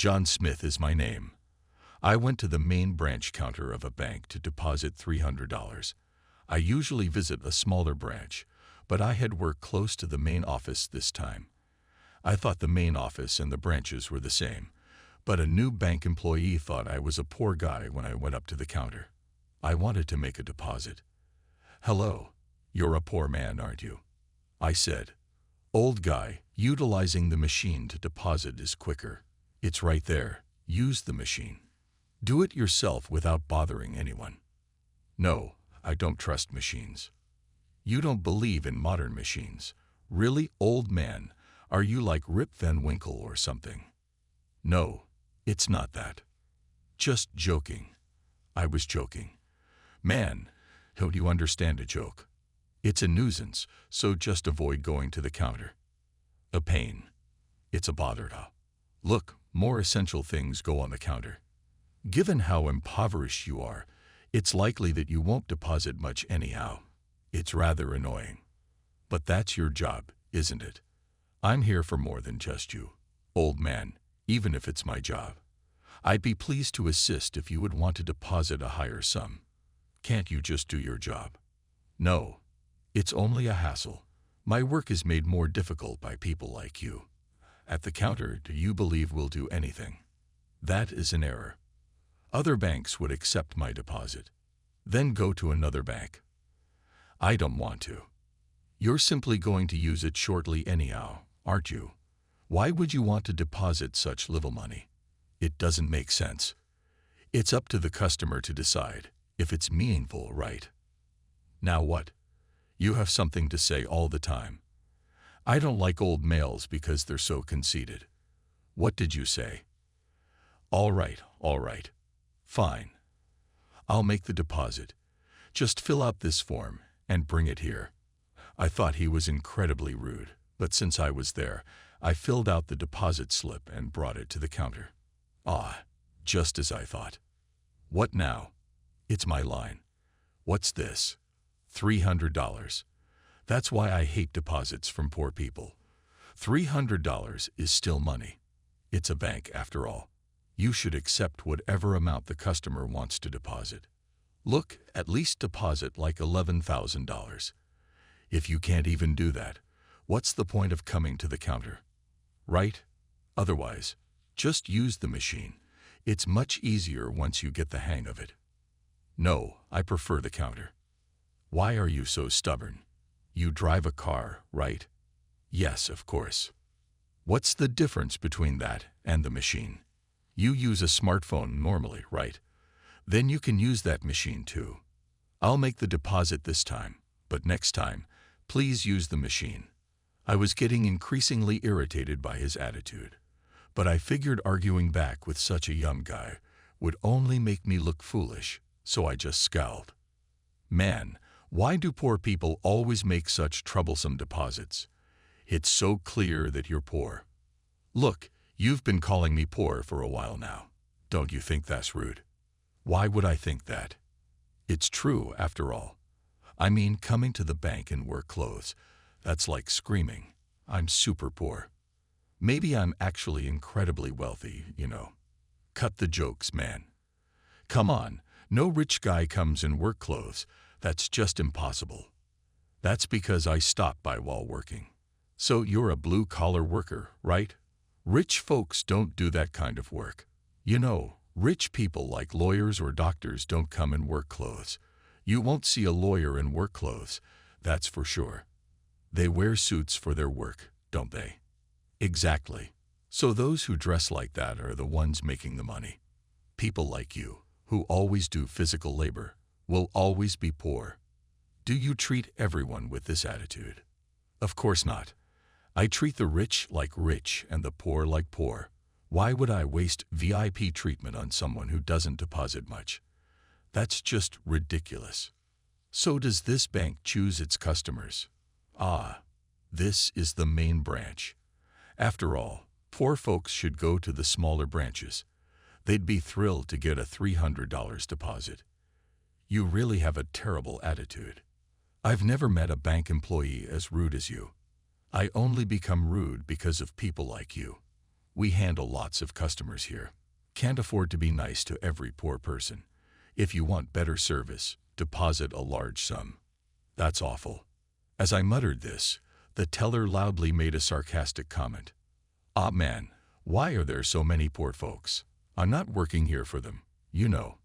John Smith is my name. I went to the main branch counter of a bank to deposit $300. I usually visit a smaller branch, but I had worked close to the main office this time. I thought the main office and the branches were the same, but a new bank employee thought I was a poor guy when I went up to the counter. I wanted to make a deposit. "Hello, you're a poor man, aren't you?" I said. "Old guy, utilizing the machine to deposit is quicker. It's right there. Use the machine. Do it yourself without bothering anyone." "No, I don't trust machines." "You don't believe in modern machines. Really, old man? Are you like Rip Van Winkle or something?" "No, it's not that. Just joking." I was joking. "Man, don't you understand a joke? It's a nuisance, so just avoid going to the counter." "A pain. It's a bother now. Look, more essential things go on the counter. Given how impoverished you are, it's likely that you won't deposit much anyhow. It's rather annoying. But that's your job, isn't it? I'm here for more than just you, old man, even if it's my job. I'd be pleased to assist if you would want to deposit a higher sum. Can't you just do your job?" "No, it's only a hassle. My work is made more difficult by people like you. At the counter, do you believe we'll do anything? That is an error. Other banks would accept my deposit. Then go to another bank." "I don't want to." "You're simply going to use it shortly anyhow, aren't you? Why would you want to deposit such little money? It doesn't make sense. It's up to the customer to decide if it's meaningful, right? Now what? You have something to say all the time. I don't like old males because they're so conceited. What did you say?" All right. Fine. I'll make the deposit. Just fill out this form and bring it here." I thought he was incredibly rude, but since I was there, I filled out the deposit slip and brought it to the counter. Ah, just as I thought. "What now?" It's my line. "What's this?" $300. That's why I hate deposits from poor people. $300 is still money. It's a bank, after all. You should accept whatever amount the customer wants to deposit. Look, at least deposit like $11,000. If you can't even do that, what's the point of coming to the counter? Right? Otherwise, just use the machine. It's much easier once you get the hang of it. "No, I prefer the counter." "Why are you so stubborn? You drive a car, right?" "Yes, of course." "What's the difference between that and the machine? You use a smartphone normally, right? Then you can use that machine too. I'll make the deposit this time, but next time, please use the machine." I was getting increasingly irritated by his attitude, but I figured arguing back with such a young guy would only make me look foolish, so I just scowled. "Man, why do poor people always make such troublesome deposits? It's so clear that you're poor. Look, you've been calling me poor for a while now. Don't you think that's rude?" "Why would I think that? It's true, after all. I mean, coming to the bank in work clothes, that's like screaming, 'I'm super poor.' Maybe I'm actually incredibly wealthy, you know." "Cut the jokes, man. Come on, no rich guy comes in work clothes. That's just impossible. That's because I stop by while working. So you're a blue-collar worker, right? Rich folks don't do that kind of work. You know, rich people like lawyers or doctors don't come in work clothes. You won't see a lawyer in work clothes, that's for sure. They wear suits for their work, don't they?" "Exactly. So those who dress like that are the ones making the money. People like you, who always do physical labor, will always be poor. Do you treat everyone with this attitude?" "Of course not. I treat the rich like rich and the poor like poor. Why would I waste VIP treatment on someone who doesn't deposit much? That's just ridiculous." "So does this bank choose its customers?" "Ah, this is the main branch. After all, poor folks should go to the smaller branches. They'd be thrilled to get a $300 deposit." "You really have a terrible attitude. I've never met a bank employee as rude as you. I only become rude because of people like you. We handle lots of customers here. Can't afford to be nice to every poor person. If you want better service, deposit a large sum. That's awful. As I muttered this, the teller loudly made a sarcastic comment. Ah man, why are there so many poor folks? I'm not working here for them, you know.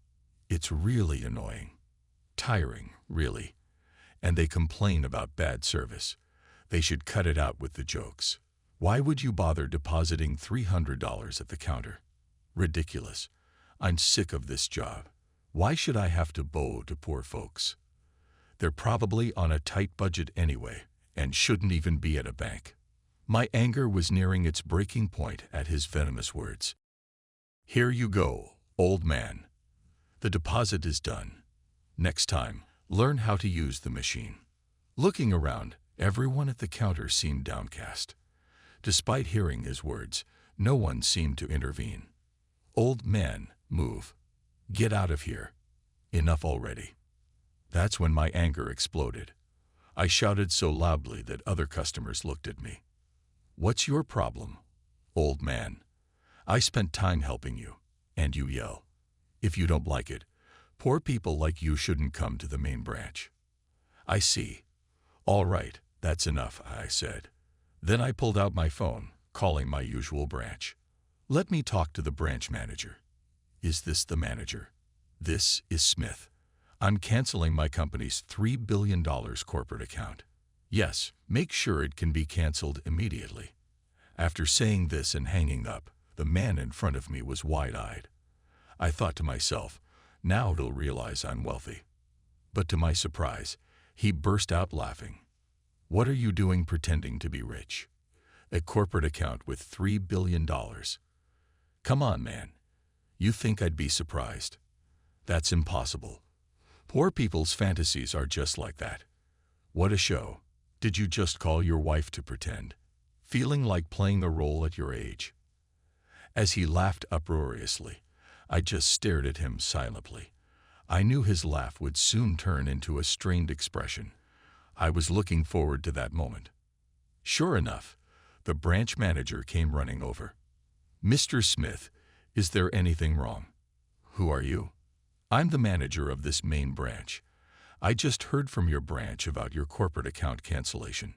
It's really annoying. Tiring, really. And they complain about bad service. They should cut it out with the jokes. Why would you bother depositing $300 at the counter? Ridiculous. I'm sick of this job. Why should I have to bow to poor folks? They're probably on a tight budget anyway, and shouldn't even be at a bank. My anger was nearing its breaking point at his venomous words. Here you go, old man. The deposit is done. Next time, learn how to use the machine. Looking around, everyone at the counter seemed downcast. Despite hearing his words, no one seemed to intervene. Old man, move. Get out of here. Enough already. That's when my anger exploded. I shouted so loudly that other customers looked at me. What's your problem, old man? I spent time helping you, and you yell. If you don't like it, poor people like you shouldn't come to the main branch. I see. All right, that's enough, I said. Then I pulled out my phone, calling my usual branch. Let me talk to the branch manager. Is this the manager? This is Smith. I'm canceling my company's $3 billion corporate account. Yes, make sure it can be canceled immediately. After saying this and hanging up, the man in front of me was wide-eyed. I thought to myself, now he'll realize I'm wealthy. But to my surprise, he burst out laughing. What are you doing pretending to be rich? A corporate account with $3 billion. Come on, man. You think I'd be surprised? That's impossible. Poor people's fantasies are just like that. What a show. Did you just call your wife to pretend? Feeling like playing a role at your age? As he laughed uproariously, I just stared at him silently. I knew his laugh would soon turn into a strained expression. I was looking forward to that moment. Sure enough, the branch manager came running over. Mr. Smith, is there anything wrong? Who are you? I'm the manager of this main branch. I just heard from your branch about your corporate account cancellation.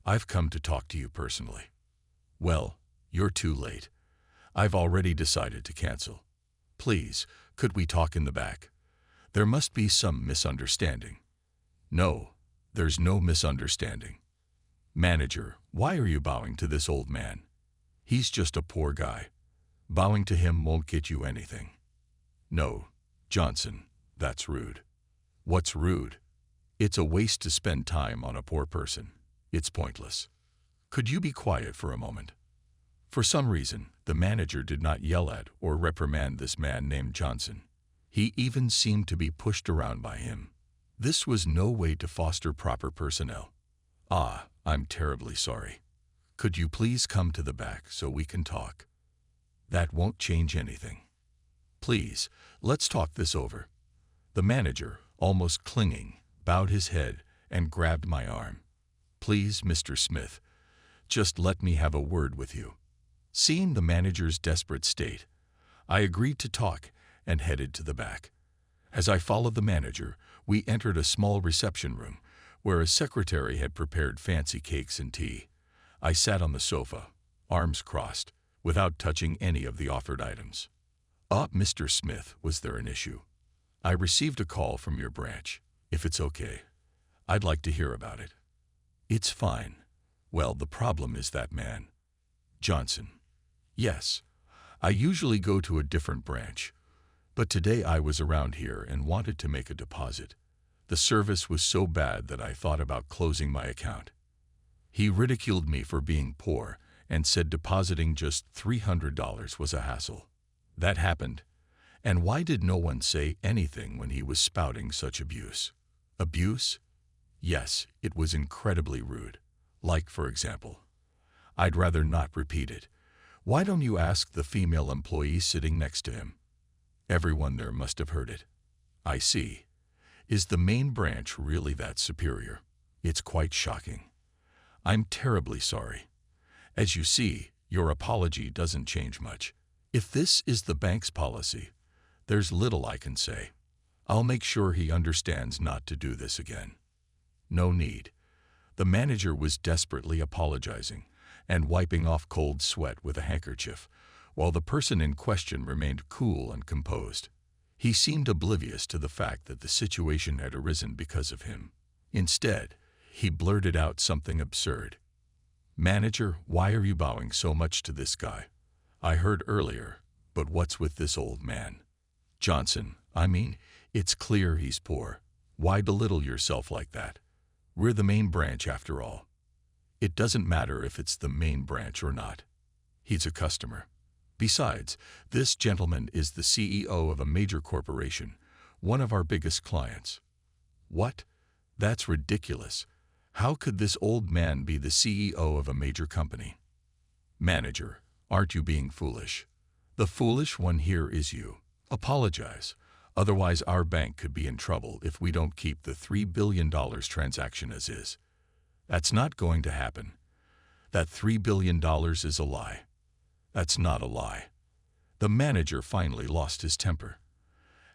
I've come to talk to you personally. Well, you're too late. I've already decided to cancel. Please, could we talk in the back? There must be some misunderstanding. No, there's no misunderstanding. Manager, why are you bowing to this old man? He's just a poor guy. Bowing to him won't get you anything. No, Johnson, that's rude. What's rude? It's a waste to spend time on a poor person. It's pointless. Could you be quiet for a moment? For some reason, the manager did not yell at or reprimand this man named Johnson. He even seemed to be pushed around by him. This was no way to foster proper personnel. Ah, I'm terribly sorry. Could you please come to the back so we can talk? That won't change anything. Please, let's talk this over. The manager, almost clinging, bowed his head and grabbed my arm. Please, Mr. Smith, just let me have a word with you. Seeing the manager's desperate state, I agreed to talk and headed to the back. As I followed the manager, we entered a small reception room where a secretary had prepared fancy cakes and tea. I sat on the sofa, arms crossed, without touching any of the offered items. Mr. Smith, was there an issue? I received a call from your branch. If it's okay, I'd like to hear about it. It's fine. Well, the problem is that man. Johnson. Yes, I usually go to a different branch, but today I was around here and wanted to make a deposit. The service was so bad that I thought about closing my account. He ridiculed me for being poor and said depositing just $300 was a hassle. That happened. And why did no one say anything when he was spouting such abuse? Abuse? Yes, it was incredibly rude. Like, for example, I'd rather not repeat it. Why don't you ask the female employee sitting next to him? Everyone there must have heard it. I see. Is the main branch really that superior? It's quite shocking. I'm terribly sorry. As you see, Your apology doesn't change much. If this is the bank's policy, there's little I can say. I'll make sure he understands not to do this again. No need. The manager was desperately apologizing and wiping off cold sweat with a handkerchief, while the person in question remained cool and composed. He seemed oblivious to the fact that the situation had arisen because of him. Instead, he blurted out something absurd. "Manager, why are you bowing so much to this guy? I heard earlier, but what's with this old man? Johnson, I mean, it's clear he's poor. Why belittle yourself like that? We're the main branch after all." "It doesn't matter if it's the main branch or not. He's a customer. Besides, this gentleman is the CEO of a major corporation, one of our biggest clients." "What? That's ridiculous. How could this old man be the CEO of a major company?" "Manager, aren't you being foolish? The foolish one here is you. Apologize. Otherwise, our bank could be in trouble if we don't keep the $3 billion transaction as is." "That's not going to happen. That $3 billion is a lie." "That's not a lie." The manager finally lost his temper.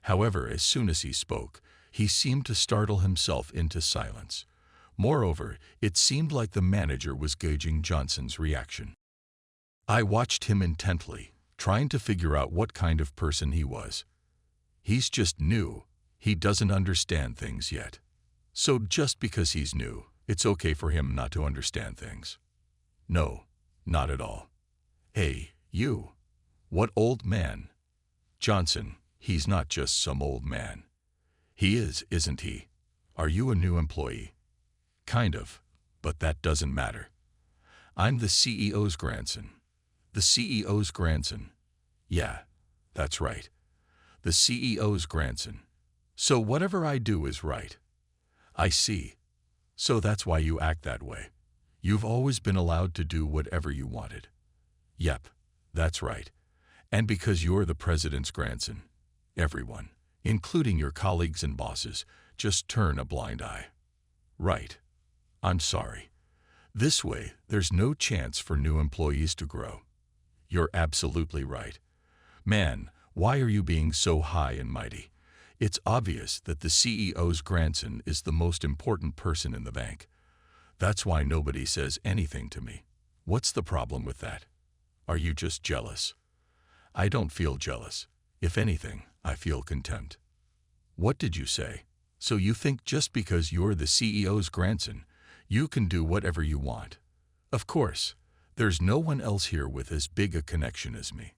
However, as soon as he spoke, he seemed to startle himself into silence. Moreover, it seemed like the manager was gauging Johnson's reaction. I watched him intently, trying to figure out what kind of person he was. He's just new. He doesn't understand things yet. So just because he's new, it's okay for him not to understand things. No, not at all. "Hey, you. What old man?" "Johnson, he's not just some old man." "He is, isn't he? Are you a new employee?" "Kind of, but that doesn't matter. I'm the CEO's grandson." "The CEO's grandson?" "Yeah, that's right. The CEO's grandson. So whatever I do is right." "I see. So that's why you act that way. You've always been allowed to do whatever you wanted." "Yep, that's right. And because you're the president's grandson, everyone, including your colleagues and bosses, just turn a blind eye." "Right. I'm sorry. This way, there's no chance for new employees to grow." "You're absolutely right. Man, why are you being so high and mighty? It's obvious that the CEO's grandson is the most important person in the bank. That's why nobody says anything to me. What's the problem with that? Are you just jealous?" "I don't feel jealous. If anything, I feel contempt." "What did you say? So you think just because you're the CEO's grandson, you can do whatever you want?" "Of course. There's no one else here with as big a connection as me."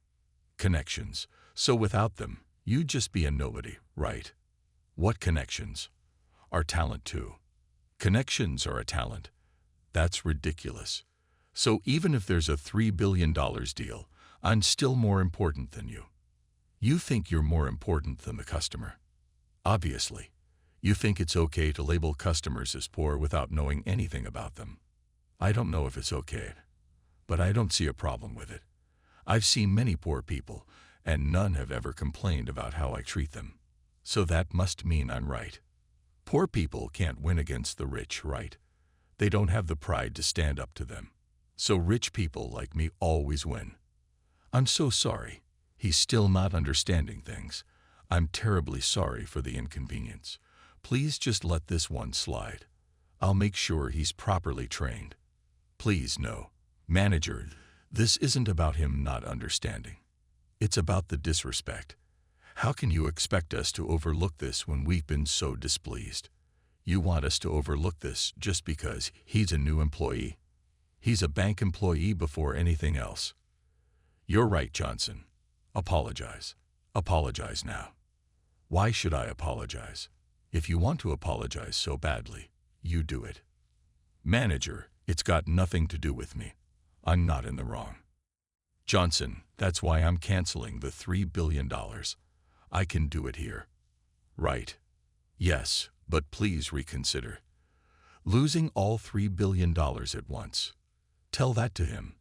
"Connections. So without them, you'd just be a nobody, right?" "What connections?" "Our talent too." "Connections are a talent. That's ridiculous. So even if there's a $3 billion deal, I'm still more important than you." "You think you're more important than the customer." "Obviously. You think it's okay to label customers as poor without knowing anything about them." "I don't know if it's okay, but I don't see a problem with it. I've seen many poor people, and none have ever complained about how I treat them. So that must mean I'm right. Poor people can't win against the rich, right? They don't have the pride to stand up to them. So rich people like me always win." "I'm so sorry. He's still not understanding things. I'm terribly sorry for the inconvenience. Please just let this one slide. I'll make sure he's properly trained." "Please, no. Manager, this isn't about him not understanding. It's about the disrespect. How can you expect us to overlook this when we've been so displeased? You want us to overlook this just because he's a new employee? He's a bank employee before anything else." "You're right, Johnson. Apologize. Apologize now." "Why should I apologize? If you want to apologize so badly, you do it." "Manager, it's got nothing to do with me. I'm not in the wrong." "Johnson, that's why I'm canceling the $3 billion. I can do it here." "Right. Yes, but please reconsider. Losing all $3 billion at once. Tell that to him.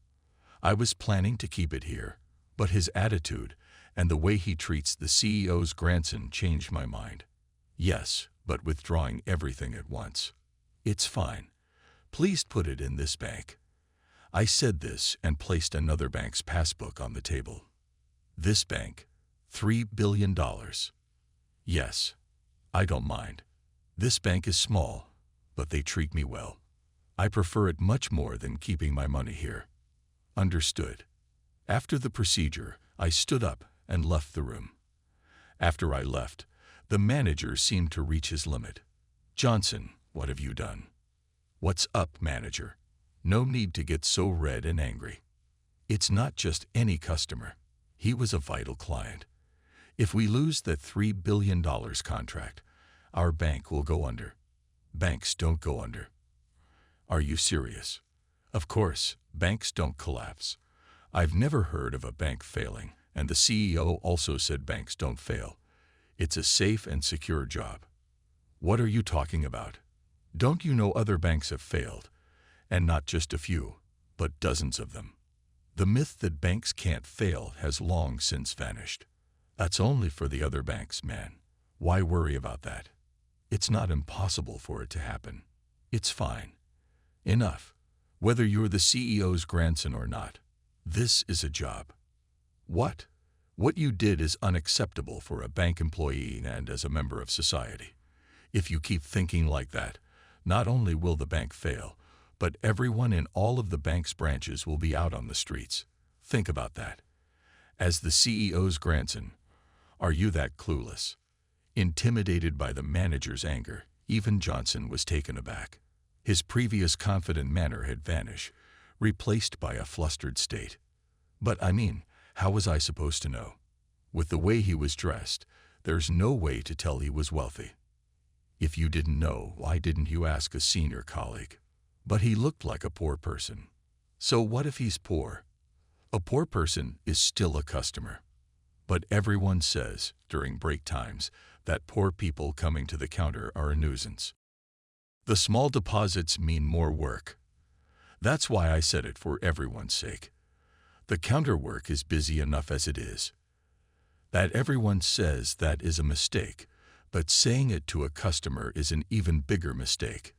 I was planning to keep it here, but his attitude and the way he treats the CEO's grandson changed my mind." "Yes, but withdrawing everything at once. It's fine. Please put it in this bank. I said this and placed another bank's passbook on the table. This bank, $3 billion. Yes, I don't mind. This bank is small, but they treat me well. I prefer it much more than keeping my money here. Understood. After the procedure, I stood up and left the room. After I left, the manager seemed to reach his limit. Johnson, what have you done? What's up, manager? No need to get so red and angry. It's not just any customer. He was a vital client. If we lose that $3 billion contract, our bank will go under. Banks don't go under. Are you serious? Of course, banks don't collapse. I've never heard of a bank failing, and the CEO also said banks don't fail. It's a safe and secure job. What are you talking about? Don't you know other banks have failed? And not just a few, but dozens of them. The myth that banks can't fail has long since vanished. That's only for the other banks, man. Why worry about that? It's not impossible for it to happen. It's fine. Enough. Whether you're the CEO's grandson or not, this is a job. What? What you did is unacceptable for a bank employee and as a member of society. If you keep thinking like that, not only will the bank fail, but everyone in all of the bank's branches will be out on the streets. Think about that. As the CEO's grandson, are you that clueless? Intimidated by the manager's anger, even Johnson was taken aback. His previous confident manner had vanished, replaced by a flustered state. But I mean, how was I supposed to know? With the way he was dressed, there's no way to tell he was wealthy. If you didn't know, why didn't you ask a senior colleague? But he looked like a poor person. So what if he's poor? A poor person is still a customer. But everyone says, during break times, that poor people coming to the counter are a nuisance. The small deposits mean more work. That's why I said it for everyone's sake. The counter work is busy enough as it is. That everyone says that is a mistake, but saying it to a customer is an even bigger mistake.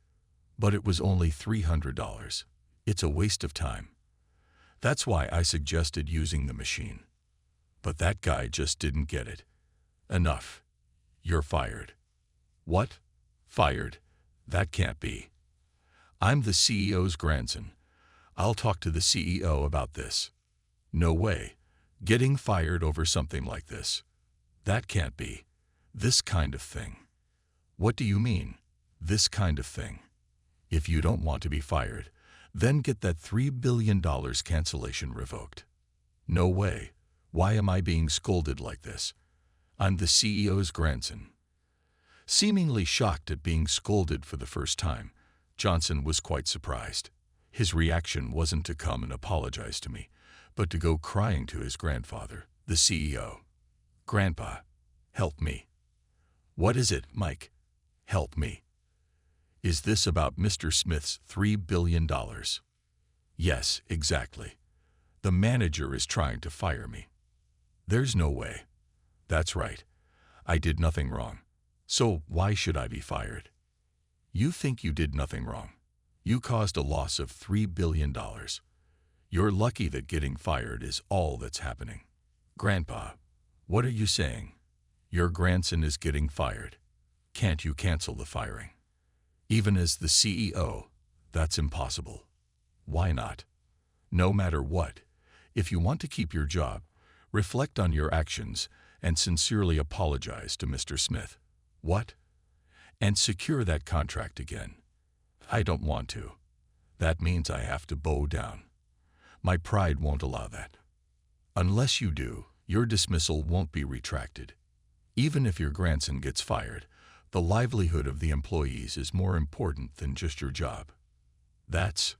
But it was only $300. It's a waste of time. That's why I suggested using the machine. But that guy just didn't get it. Enough. You're fired. What? Fired? That can't be. I'm the CEO's grandson. I'll talk to the CEO about this. No way. Getting fired over something like this. That can't be. This kind of thing. What do you mean, this kind of thing? If you don't want to be fired, then get that $3 billion cancellation revoked. No way. Why am I being scolded like this? I'm the CEO's grandson. Seemingly shocked at being scolded for the first time, Johnson was quite surprised. His reaction wasn't to come and apologize to me, but to go crying to his grandfather, the CEO. Grandpa, help me. What is it, Mike? Help me. Is this about Mr. Smith's $3 billion? Yes, exactly. The manager is trying to fire me. There's no way. That's right. I did nothing wrong. So why should I be fired? You think you did nothing wrong. You caused a loss of $3 billion. You're lucky that getting fired is all that's happening. Grandpa, what are you saying? Your grandson is getting fired. Can't you cancel the firing? Even as the CEO, that's impossible. Why not? No matter what, if you want to keep your job, reflect on your actions and sincerely apologize to Mr. Smith. What? And secure that contract again. I don't want to. That means I have to bow down. My pride won't allow that. Unless you do, your dismissal won't be retracted. Even if your grandson gets fired, the livelihood of the employees is more important than just your job. That's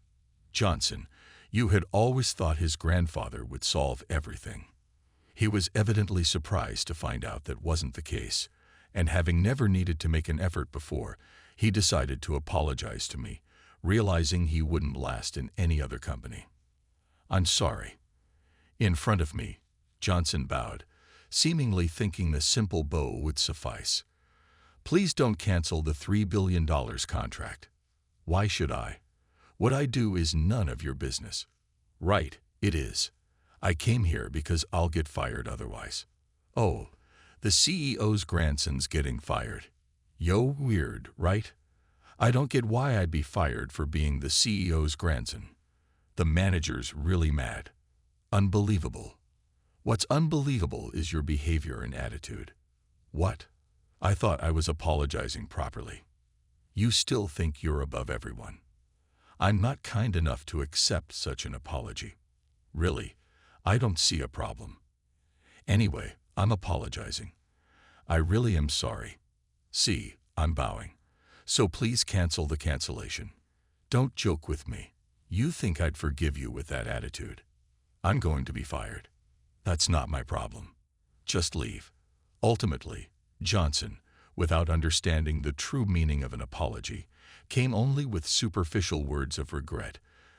Johnson. You had always thought his grandfather would solve everything. He was evidently surprised to find out that wasn't the case, and having never needed to make an effort before, he decided to apologize to me, realizing he wouldn't last in any other company. I'm sorry. In front of me, Johnson bowed, seemingly thinking the simple bow would suffice. Please don't cancel the $3 billion contract. Why should I? What I do is none of your business. Right, it is. I came here because I'll get fired otherwise. Oh, the CEO's grandson's getting fired. Yo, weird, right? I don't get why I'd be fired for being the CEO's grandson. The manager's really mad. Unbelievable. What's unbelievable is your behavior and attitude. What? I thought I was apologizing properly. You still think you're above everyone. I'm not kind enough to accept such an apology. Really, I don't see a problem. Anyway, I'm apologizing. I really am sorry. See, I'm bowing. So please cancel the cancellation. Don't joke with me. You think I'd forgive you with that attitude? I'm going to be fired. That's not my problem. Just leave. Ultimately, Johnson, without understanding the true meaning of an apology, came only with superficial words of regret,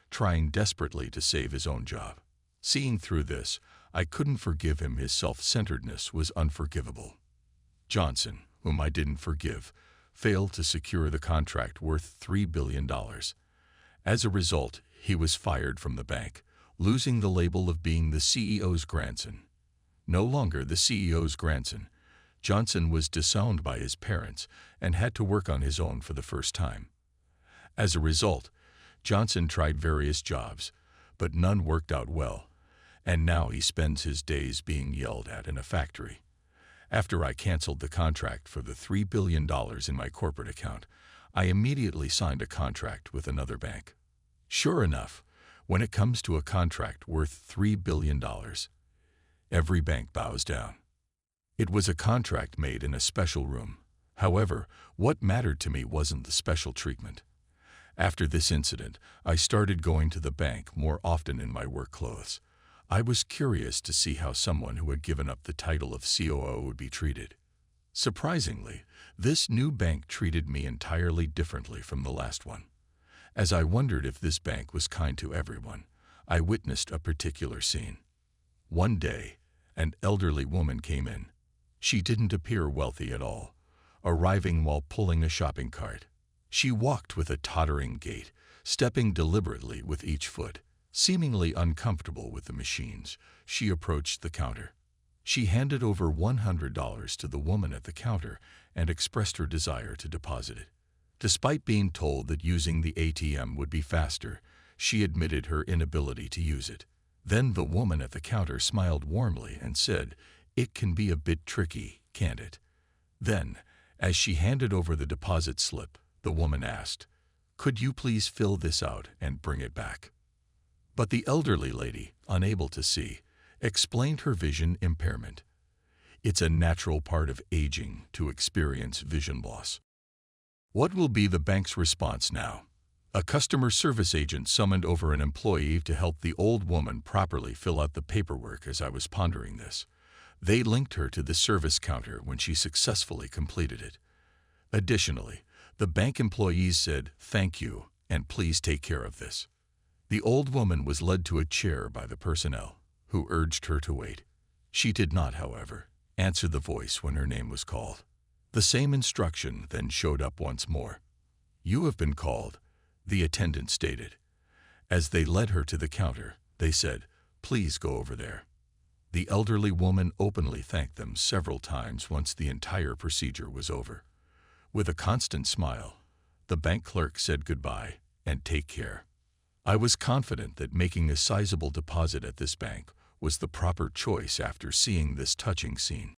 trying desperately to save his own job. Seeing through this, I couldn't forgive him. His self-centeredness was unforgivable. Johnson, whom I didn't forgive, failed to secure the contract worth $3 billion. As a result, he was fired from the bank, losing the label of being the CEO's grandson. No longer the CEO's grandson, Johnson was disowned by his parents and had to work on his own for the first time. As a result, Johnson tried various jobs, but none worked out well, and now he spends his days being yelled at in a factory. After I canceled the contract for the $3 billion in my corporate account, I immediately signed a contract with another bank. Sure enough, when it comes to a contract worth $3 billion, every bank bows down. It was a contract made in a special room. However, what mattered to me wasn't the special treatment. After this incident, I started going to the bank more often in my work clothes. I was curious to see how someone who had given up the title of COO would be treated. Surprisingly, this new bank treated me entirely differently from the last one. As I wondered if this bank was kind to everyone, I witnessed a particular scene. One day, an elderly woman came in. She didn't appear wealthy at all, arriving while pulling a shopping cart. She walked with a tottering gait, stepping deliberately with each foot. Seemingly uncomfortable with the machines, she approached the counter. She handed over $100 to the woman at the counter and expressed her desire to deposit it. Despite being told that using the ATM would be faster, she admitted her inability to use it. Then the woman at the counter smiled warmly and said, "It can be a bit tricky, can't it?" Then, as she handed over the deposit slip, the woman asked, "Could you please fill this out and bring it back?" But the elderly lady, unable to see, explained her vision impairment. It's a natural part of aging to experience vision loss. What will be the bank's response now? A customer service agent summoned over an employee to help the old woman properly fill out the paperwork. As I was pondering this, they linked her to the service counter when she successfully completed it. Additionally, the bank employees said, "Thank you, and please take care of this." The old woman was led to a chair by the personnel, who urged her to wait. She did not, however, answer the voice when her name was called. The same instruction then showed up once more. "You have been called," the attendant stated. As they led her to the counter, they said, "Please go over there." The elderly woman openly thanked them several times once the entire procedure was over. With a constant smile, the bank clerk said goodbye and take care. I was confident that making a sizable deposit at this bank was the proper choice after seeing this touching scene.